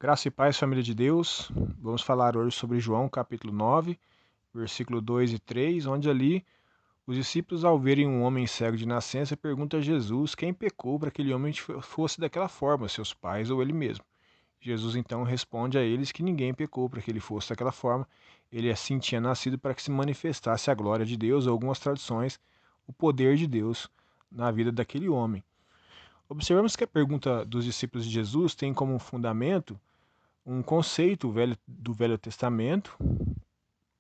Graça e paz, família de Deus. Vamos falar hoje sobre João, capítulo 9, versículo 2 e 3, onde ali os discípulos, ao verem um homem cego de nascença, perguntam a Jesus quem pecou para que aquele homem fosse daquela forma, seus pais ou ele mesmo. Jesus então responde a eles que ninguém pecou para que ele fosse daquela forma, ele assim tinha nascido para que se manifestasse a glória de Deus, ou algumas traduções, o poder de Deus na vida daquele homem. Observamos que a pergunta dos discípulos de Jesus tem como fundamento um conceito do Velho Testamento,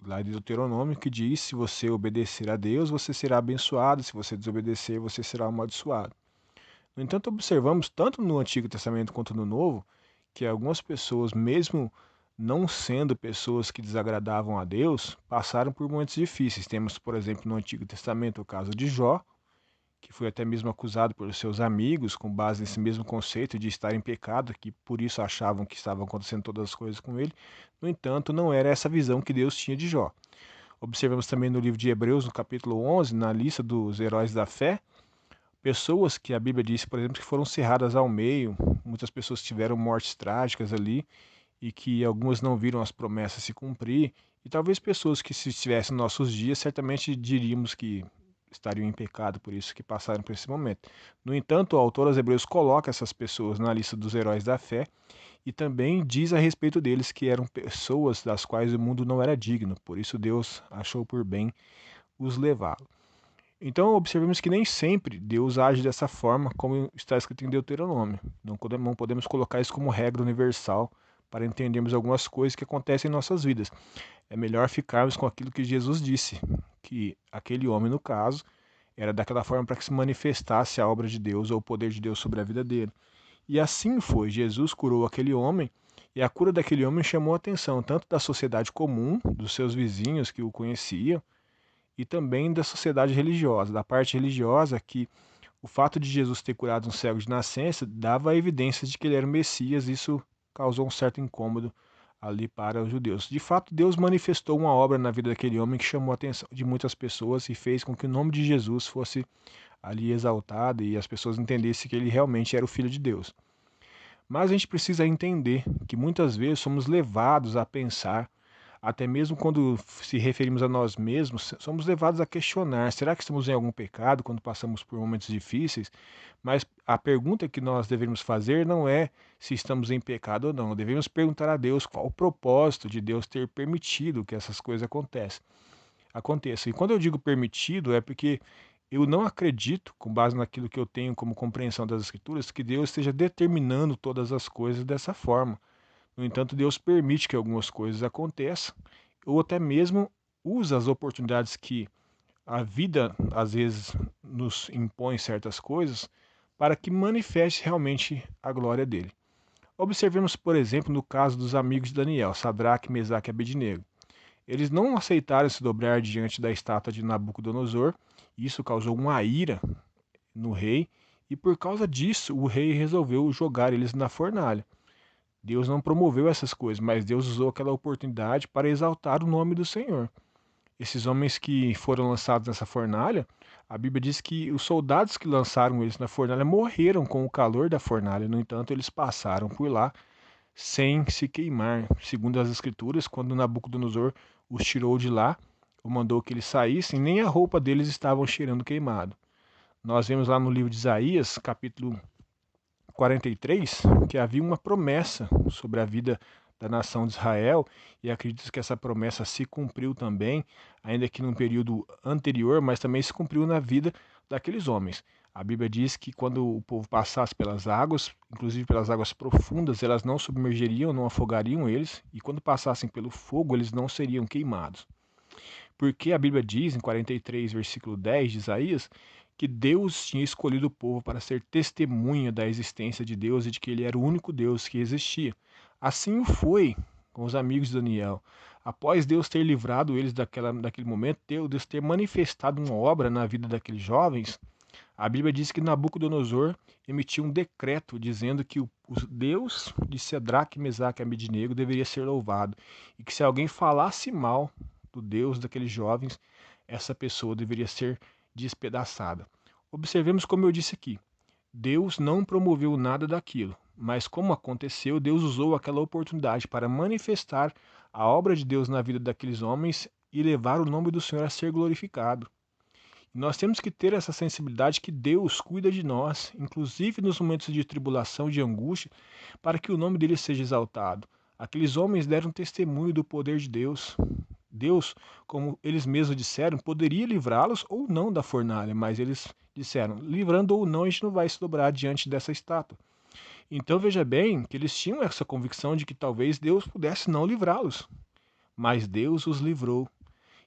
lá de Deuteronômio, que diz: se você obedecer a Deus, você será abençoado, se você desobedecer, você será amaldiçoado. No entanto, observamos, tanto no Antigo Testamento quanto no Novo, que algumas pessoas, mesmo não sendo pessoas que desagradavam a Deus, passaram por momentos difíceis. Temos, por exemplo, no Antigo Testamento o caso de Jó, que foi até mesmo acusado pelos seus amigos, com base nesse mesmo conceito de estar em pecado, que por isso achavam que estavam acontecendo todas as coisas com ele. No entanto, não era essa visão que Deus tinha de Jó. Observamos também no livro de Hebreus, no capítulo 11, na lista dos heróis da fé, pessoas que a Bíblia diz, por exemplo, que foram cerradas ao meio, muitas pessoas tiveram mortes trágicas ali, e que algumas não viram as promessas se cumprir, e talvez pessoas que se estivessem nos nossos dias, certamente diríamos que estariam em pecado, por isso que passaram por esse momento. No entanto, o autor aos Hebreus coloca essas pessoas na lista dos heróis da fé e também diz a respeito deles que eram pessoas das quais o mundo não era digno, por isso Deus achou por bem os levá-lo. Então, observemos que nem sempre Deus age dessa forma, como está escrito em Deuteronômio. Não podemos colocar isso como regra universal para entendermos algumas coisas que acontecem em nossas vidas. É melhor ficarmos com aquilo que Jesus disse, que aquele homem, no caso, era daquela forma para que se manifestasse a obra de Deus ou o poder de Deus sobre a vida dele. E assim foi. Jesus curou aquele homem e a cura daquele homem chamou a atenção tanto da sociedade comum, dos seus vizinhos que o conheciam, e também da sociedade religiosa, da parte religiosa, que o fato de Jesus ter curado um cego de nascença dava evidências de que ele era o Messias. Isso causou um certo incômodo ali para os judeus. De fato, Deus manifestou uma obra na vida daquele homem que chamou a atenção de muitas pessoas e fez com que o nome de Jesus fosse ali exaltado e as pessoas entendessem que ele realmente era o Filho de Deus. Mas a gente precisa entender que muitas vezes somos levados a pensar, até mesmo quando se referimos a nós mesmos, somos levados a questionar: será que estamos em algum pecado quando passamos por momentos difíceis? Mas a pergunta que nós devemos fazer não é se estamos em pecado ou não. Devemos perguntar a Deus qual o propósito de Deus ter permitido que essas coisas aconteçam. E quando eu digo permitido, é porque eu não acredito, com base naquilo que eu tenho como compreensão das Escrituras, que Deus esteja determinando todas as coisas dessa forma. No entanto, Deus permite que algumas coisas aconteçam, ou até mesmo usa as oportunidades que a vida às vezes nos impõe certas coisas para que manifeste realmente a glória dele. Observemos, por exemplo, no caso dos amigos de Daniel, Sadraque, Mesaque e Abednego. Eles não aceitaram se dobrar diante da estátua de Nabucodonosor, e isso causou uma ira no rei, e por causa disso o rei resolveu jogar eles na fornalha. Deus não promoveu essas coisas, mas Deus usou aquela oportunidade para exaltar o nome do Senhor. Esses homens que foram lançados nessa fornalha, a Bíblia diz que os soldados que lançaram eles na fornalha morreram com o calor da fornalha. No entanto, eles passaram por lá sem se queimar. Segundo as Escrituras, quando Nabucodonosor os tirou de lá, ou mandou que eles saíssem, nem a roupa deles estavam cheirando queimado. Nós vemos lá no livro de Isaías, capítulo 43, que havia uma promessa sobre a vida da nação de Israel, e acredito que essa promessa se cumpriu também, ainda que num período anterior, mas também se cumpriu na vida daqueles homens. A Bíblia diz que quando o povo passasse pelas águas, inclusive pelas águas profundas, elas não submergeriam, não afogariam eles, e quando passassem pelo fogo, eles não seriam queimados. Porque a Bíblia diz, em 43, versículo 10 de Isaías, que Deus tinha escolhido o povo para ser testemunha da existência de Deus e de que ele era o único Deus que existia. Assim foi com os amigos de Daniel. Após Deus ter livrado eles daquele momento, Deus ter manifestado uma obra na vida daqueles jovens, a Bíblia diz que Nabucodonosor emitiu um decreto dizendo que o Deus de Cedraque, Mesaque e Abednego deveria ser louvado, e que se alguém falasse mal do Deus daqueles jovens, essa pessoa deveria ser despedaçada. Observemos como eu disse aqui, Deus não promoveu nada daquilo, mas como aconteceu, Deus usou aquela oportunidade para manifestar a obra de Deus na vida daqueles homens e levar o nome do Senhor a ser glorificado. Nós temos que ter essa sensibilidade que Deus cuida de nós, inclusive nos momentos de tribulação, de angústia, para que o nome dele seja exaltado. Aqueles homens deram testemunho do poder de Deus. Deus, como eles mesmos disseram, poderia livrá-los ou não da fornalha, mas eles disseram, livrando ou não, a gente não vai se dobrar diante dessa estátua. Então veja bem que eles tinham essa convicção de que talvez Deus pudesse não livrá-los, mas Deus os livrou.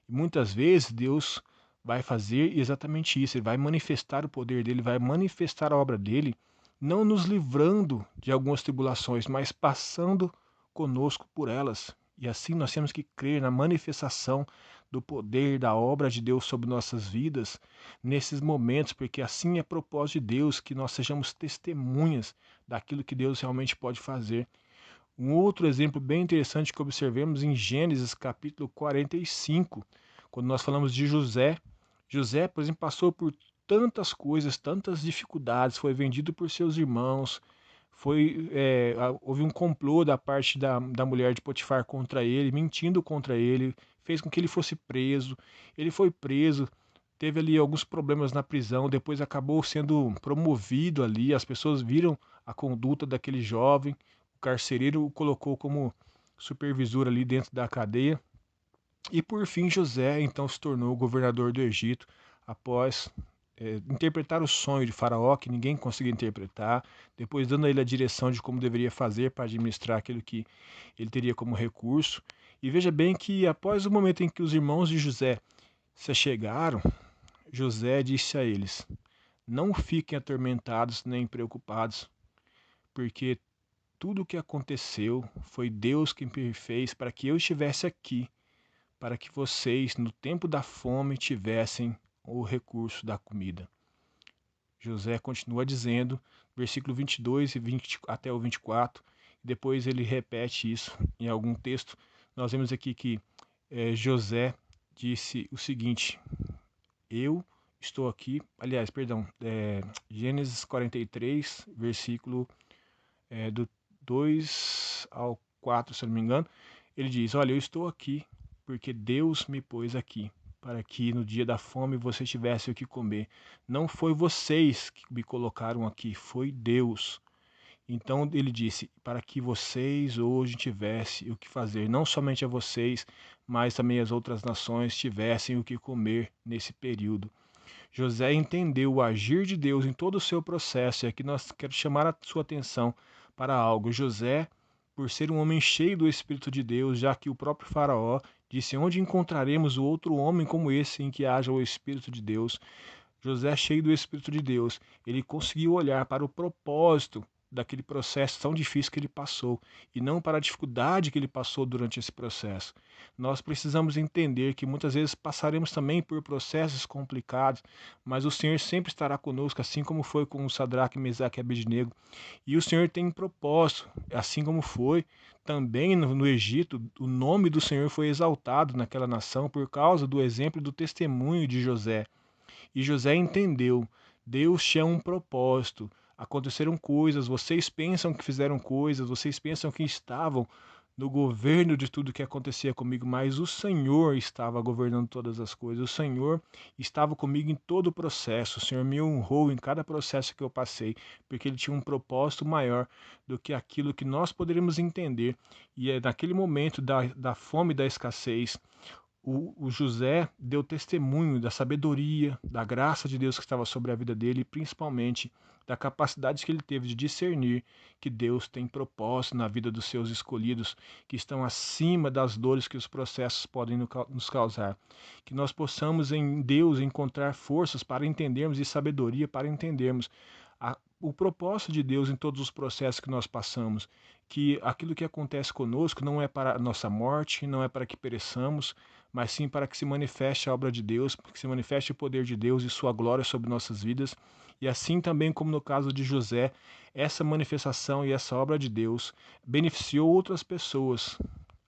E muitas vezes Deus vai fazer exatamente isso, ele vai manifestar o poder dele, vai manifestar a obra dele, não nos livrando de algumas tribulações, mas passando conosco por elas. E assim nós temos que crer na manifestação do poder da obra de Deus sobre nossas vidas nesses momentos, porque assim é propósito de Deus que nós sejamos testemunhas daquilo que Deus realmente pode fazer. Um outro exemplo bem interessante que observemos em Gênesis capítulo 45, quando nós falamos de José. José, por exemplo, passou por tantas coisas, tantas dificuldades, foi vendido por seus irmãos, houve um complô da parte da mulher de Potifar contra ele, mentindo contra ele, fez com que ele fosse preso. Ele foi preso, teve ali alguns problemas na prisão, depois acabou sendo promovido ali, as pessoas viram a conduta daquele jovem, o carcereiro o colocou como supervisor ali dentro da cadeia. E por fim, José então se tornou governador do Egito após interpretar o sonho de Faraó, que ninguém conseguia interpretar, depois dando a ele a direção de como deveria fazer para administrar aquilo que ele teria como recurso. E veja bem que após o momento em que os irmãos de José se chegaram, José disse a eles: não fiquem atormentados nem preocupados, porque tudo o que aconteceu foi Deus quem me fez para que eu estivesse aqui, para que vocês, no tempo da fome, tivessem o recurso da comida. José continua dizendo, versículo 22 e 20, até o 24, e depois ele repete isso em algum texto. Nós vemos aqui que José disse o seguinte: eu estou aqui, aliás, perdão, Gênesis 43, versículo do 2 ao 4, se eu não me engano, ele diz, olha, eu estou aqui porque Deus me pôs aqui, para que no dia da fome você tivesse o que comer. Não foi vocês que me colocaram aqui, foi Deus. Então ele disse, para que vocês hoje tivessem o que fazer, não somente a vocês, mas também as outras nações tivessem o que comer nesse período. José entendeu o agir de Deus em todo o seu processo, e aqui nós quero chamar a sua atenção para algo. José, por ser um homem cheio do Espírito de Deus, já que o próprio Faraó disse, onde encontraremos o outro homem como esse em que haja o Espírito de Deus? José, cheio do Espírito de Deus, ele conseguiu olhar para o propósito daquele processo tão difícil que ele passou e não para a dificuldade que ele passou durante esse processo. Nós precisamos entender que muitas vezes passaremos também por processos complicados, mas o Senhor sempre estará conosco, assim como foi com o Sadraque, Mesaque e Abednego. E o Senhor tem propósito, assim como foi também no Egito, o nome do Senhor foi exaltado naquela nação por causa do exemplo e do testemunho de José. E José entendeu, Deus tinha um propósito, aconteceram coisas, vocês pensam que fizeram coisas, vocês pensam que estavam no governo de tudo que acontecia comigo, mas o Senhor estava governando todas as coisas, o Senhor estava comigo em todo o processo, o Senhor me honrou em cada processo que eu passei, porque Ele tinha um propósito maior do que aquilo que nós poderíamos entender, e é naquele momento da fome e da escassez, o José deu testemunho da sabedoria, da graça de Deus que estava sobre a vida dele e principalmente da capacidade que ele teve de discernir que Deus tem propósito na vida dos seus escolhidos, que estão acima das dores que os processos podem nos causar. Que nós possamos em Deus encontrar forças para entendermos e sabedoria para entendermos o propósito de Deus em todos os processos que nós passamos, que aquilo que acontece conosco não é para a nossa morte, não é para que pereçamos, mas sim para que se manifeste a obra de Deus, para que se manifeste o poder de Deus e sua glória sobre nossas vidas. E assim também como no caso de José, essa manifestação e essa obra de Deus beneficiou outras pessoas.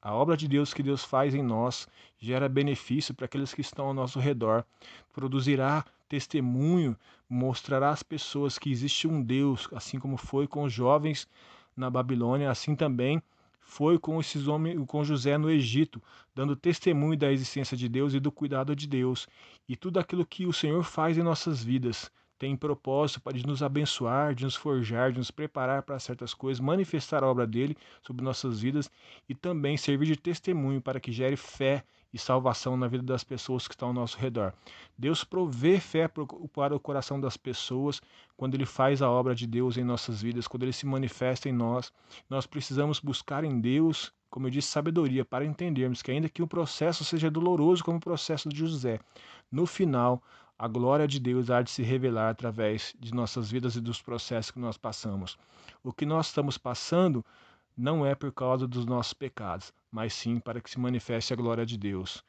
A obra de Deus que Deus faz em nós gera benefício para aqueles que estão ao nosso redor, produzirá testemunho, mostrará às pessoas que existe um Deus, assim como foi com os jovens na Babilônia, assim também foi com esses homens, com José no Egito, dando testemunho da existência de Deus e do cuidado de Deus. E tudo aquilo que o Senhor faz em nossas vidas tem propósito para de nos abençoar, de nos forjar, de nos preparar para certas coisas, manifestar a obra dele sobre nossas vidas e também servir de testemunho para que gere fé e salvação na vida das pessoas que estão ao nosso redor. Deus provê fé para o coração das pessoas quando ele faz a obra de Deus em nossas vidas, quando ele se manifesta em nós. Nós precisamos buscar em Deus, como eu disse, sabedoria para entendermos que ainda que o processo seja doloroso como o processo de José, no final a glória de Deus há de se revelar através de nossas vidas e dos processos que nós passamos. O que nós estamos passando não é por causa dos nossos pecados, mas sim para que se manifeste a glória de Deus.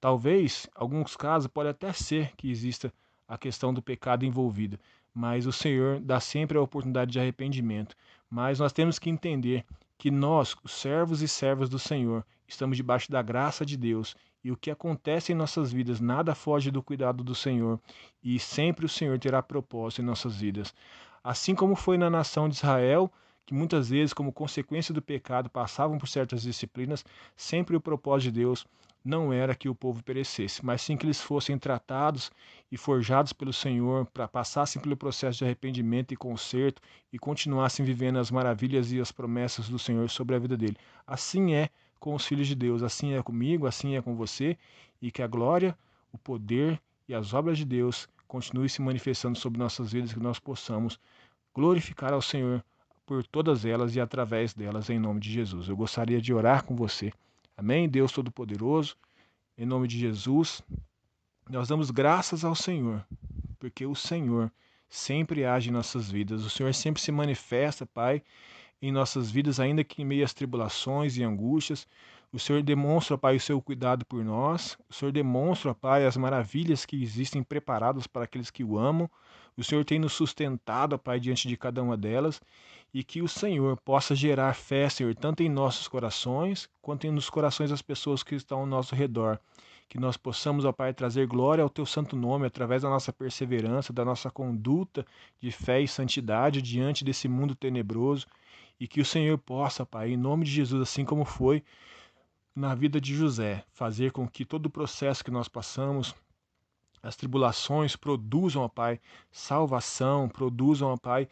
Talvez, em alguns casos, pode até ser que exista a questão do pecado envolvida, mas o Senhor dá sempre a oportunidade de arrependimento. Mas nós temos que entender que nós, os servos e servas do Senhor, estamos debaixo da graça de Deus e o que acontece em nossas vidas nada foge do cuidado do Senhor e sempre o Senhor terá propósito em nossas vidas. Assim como foi na nação de Israel, que muitas vezes, como consequência do pecado, passavam por certas disciplinas, sempre o propósito de Deus não era que o povo perecesse, mas sim que eles fossem tratados e forjados pelo Senhor para passassem pelo processo de arrependimento e conserto e continuassem vivendo as maravilhas e as promessas do Senhor sobre a vida dele. Assim é com os filhos de Deus, assim é comigo, assim é com você, e que a glória, o poder e as obras de Deus continuem se manifestando sobre nossas vidas, que nós possamos glorificar ao Senhor por todas elas e através delas, em nome de Jesus. Eu gostaria de orar com você. Amém? Deus Todo-Poderoso, em nome de Jesus, nós damos graças ao Senhor, porque o Senhor sempre age em nossas vidas. O Senhor sempre se manifesta, Pai, em nossas vidas, ainda que em meio às tribulações e angústias. O Senhor demonstra, Pai, o seu cuidado por nós. O Senhor demonstra, Pai, as maravilhas que existem preparadas para aqueles que o amam. O Senhor tem nos sustentado, Pai, diante de cada uma delas. E que o Senhor possa gerar fé, Senhor, tanto em nossos corações, quanto nos corações das pessoas que estão ao nosso redor. Que nós possamos, ó Pai, trazer glória ao Teu santo nome através da nossa perseverança, da nossa conduta de fé e santidade diante desse mundo tenebroso. E que o Senhor possa, Pai, em nome de Jesus, assim como foi na vida de José, fazer com que todo o processo que nós passamos, as tribulações produzam, ó Pai, salvação, produzam, ó Pai,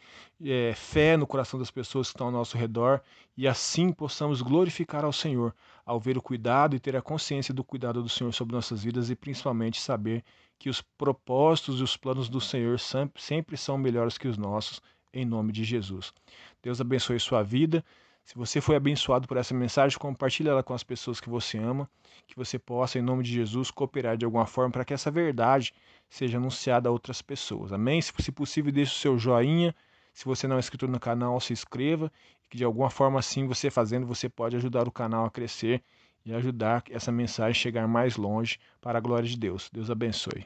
fé no coração das pessoas que estão ao nosso redor e assim possamos glorificar ao Senhor ao ver o cuidado e ter a consciência do cuidado do Senhor sobre nossas vidas e principalmente saber que os propósitos e os planos do Senhor sempre são melhores que os nossos, em nome de Jesus. Deus abençoe sua vida. Se você foi abençoado por essa mensagem, compartilhe ela com as pessoas que você ama, que você possa, em nome de Jesus, cooperar de alguma forma para que essa verdade seja anunciada a outras pessoas. Amém? Se possível, deixe o seu joinha. Se você não é inscrito no canal, se inscreva. Que de alguma forma assim, você fazendo, você pode ajudar o canal a crescer e ajudar essa mensagem a chegar mais longe para a glória de Deus. Deus abençoe.